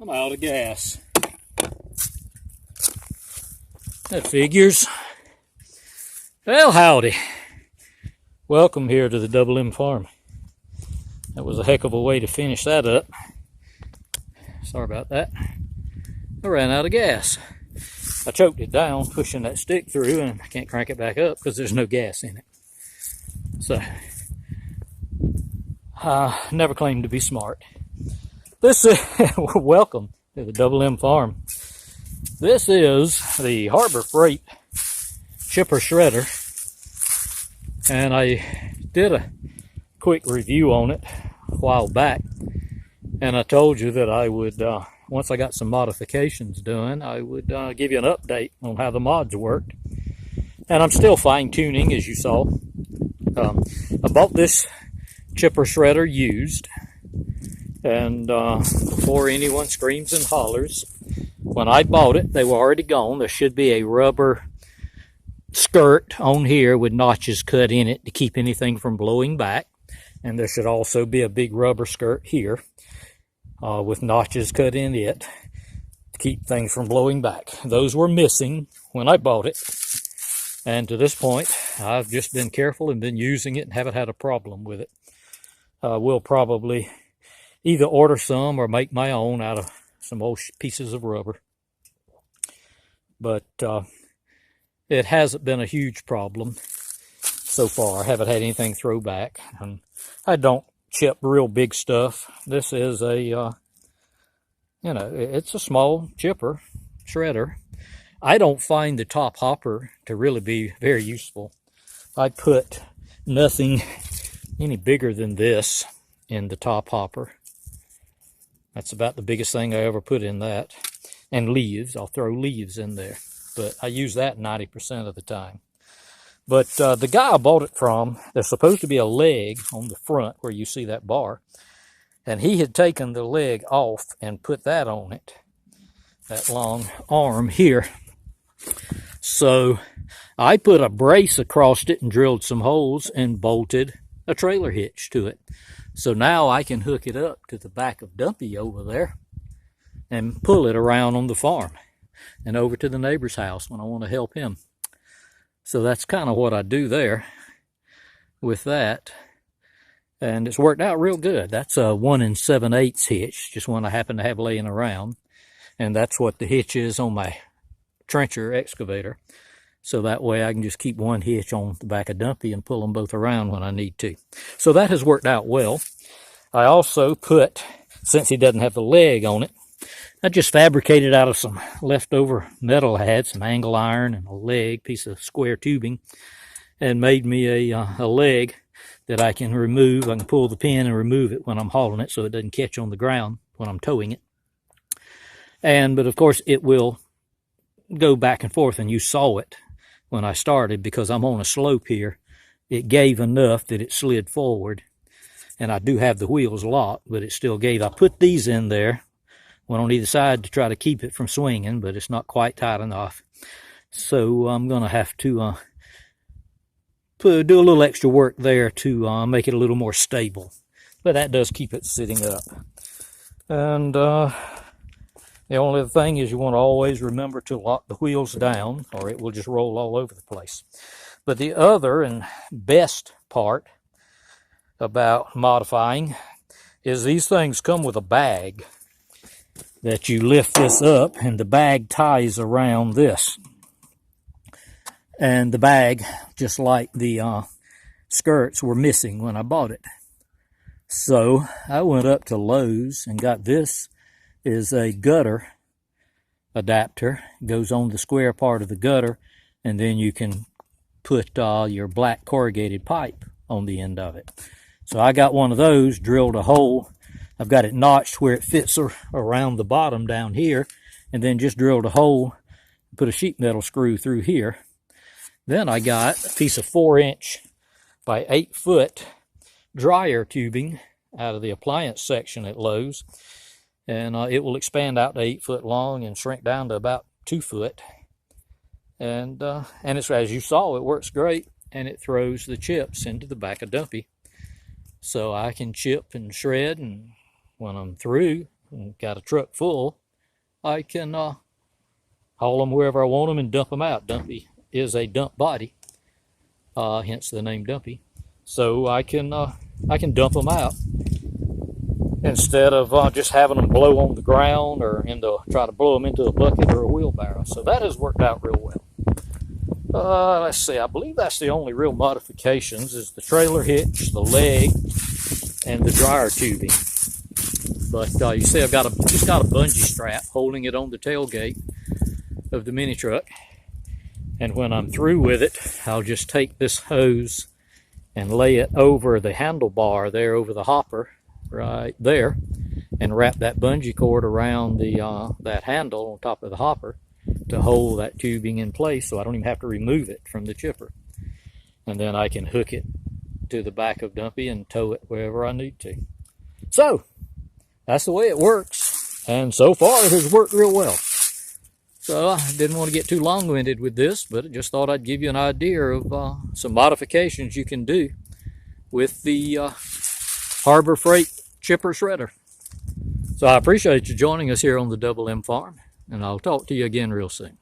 I'm out of gas. That figures. Well, howdy. Welcome here to the Double M Farm. That was a heck of a way to finish that up. Sorry about that. I ran out of gas. I choked it down, pushing that stick through, and I can't crank it back up because there's no gas in it. So, I never claimed to be smart. This is, welcome to the Double M Farm. This is the Harbor Freight chipper shredder, and I did a quick review on it a while back, and I told you that I would, once I got some modifications done, I would give you an update on how the mods worked. And I'm still fine-tuning, as you saw. I bought this chipper shredder used, and before anyone screams and hollers, when I bought it, they were already gone. There should be a rubber skirt on here with notches cut in it to keep anything from blowing back. And there should also be a big rubber skirt here with notches cut in it to keep things from blowing back. Those were missing when I bought it. And to this point, I've just been careful and been using it and haven't had a problem with it. We'll probably either order some or make my own out of some old pieces of rubber. But it hasn't been a huge problem so far. I haven't had anything throw back. And I don't chip real big stuff. This is a, it's a small chipper shredder. I don't find the top hopper to really be very useful. I put nothing any bigger than this in the top hopper. That's about the biggest thing I ever put in that. And leaves, I'll throw leaves in there. But I use that 90% of the time. But the guy I bought it from, there's supposed to be a leg on the front where you see that bar. And he had taken the leg off and put that on it. That long arm here. So I put a brace across it and drilled some holes and bolted a trailer hitch to it. So now I can hook it up to the back of Dumpy over there and pull it around on the farm and over to the neighbor's house when I want to help him. So that's kind of what I do there with that. And it's worked out real good. That's a 1 7/8 hitch, just one I happen to have laying around. And that's what the hitch is on my trencher excavator. So that way I can just keep one hitch on the back of Dumpy and pull them both around when I need to. So that has worked out well. I also put, since he doesn't have the leg on it, I just fabricated out of some leftover metal I had, some angle iron and a leg, piece of square tubing, and made me a leg that I can remove. I can pull the pin and remove it when I'm hauling it so it doesn't catch on the ground when I'm towing it. But of course it will go back and forth, and you saw it when I started because I'm on a slope here. It gave enough that it slid forward, and I do have the wheels locked, but it still gave. I put these in there, one on either side to try to keep it from swinging, but it's not quite tight enough. So I'm going to have to do a little extra work there to make it a little more stable. But that does keep it sitting up. And the only thing is you want to always remember to lock the wheels down or it will just roll all over the place. But the other and best part about modifying is these things come with a bag that you lift this up, and the bag ties around this. And the bag, just like the skirts, were missing when I bought it. So I went up to Lowe's and got this. Is a gutter adapter. It goes on the square part of the gutter, and then you can put your black corrugated pipe on the end of it. So I got one of those, drilled a hole. I've got it notched where it fits around the bottom down here, and then just drilled a hole, put a sheet metal screw through here. Then I got a piece of 4-inch by 8-foot dryer tubing out of the appliance section at Lowe's. And it will expand out to 8 foot long and shrink down to about 2 foot. And it's, as you saw, it works great, and it throws the chips into the back of Dumpy. So I can chip and shred, and when I'm through, got a truck full, I can haul them wherever I want them and dump them out. Dumpy is a dump body, hence the name Dumpy. So I can dump them out instead of just having them blow on the ground or try to blow them into a bucket or a wheelbarrow. So that has worked out real well. Let's see, I believe that's the only real modifications is the trailer hitch, the leg, and the dryer tubing. But you see I've just got a bungee strap holding it on the tailgate of the mini truck. And when I'm through with it, I'll just take this hose and lay it over the handlebar there, over the hopper right there, and wrap that bungee cord around that handle on top of the hopper to hold that tubing in place so I don't even have to remove it from the chipper. And then I can hook it to the back of Dumpy and tow it wherever I need to. So that's the way it works, and so far it has worked real well. So I didn't want to get too long-winded with this, but I just thought I'd give you an idea of some modifications you can do with the Harbor Freight chipper shredder. So I appreciate you joining us here on the Double M Farm, and I'll talk to you again real soon.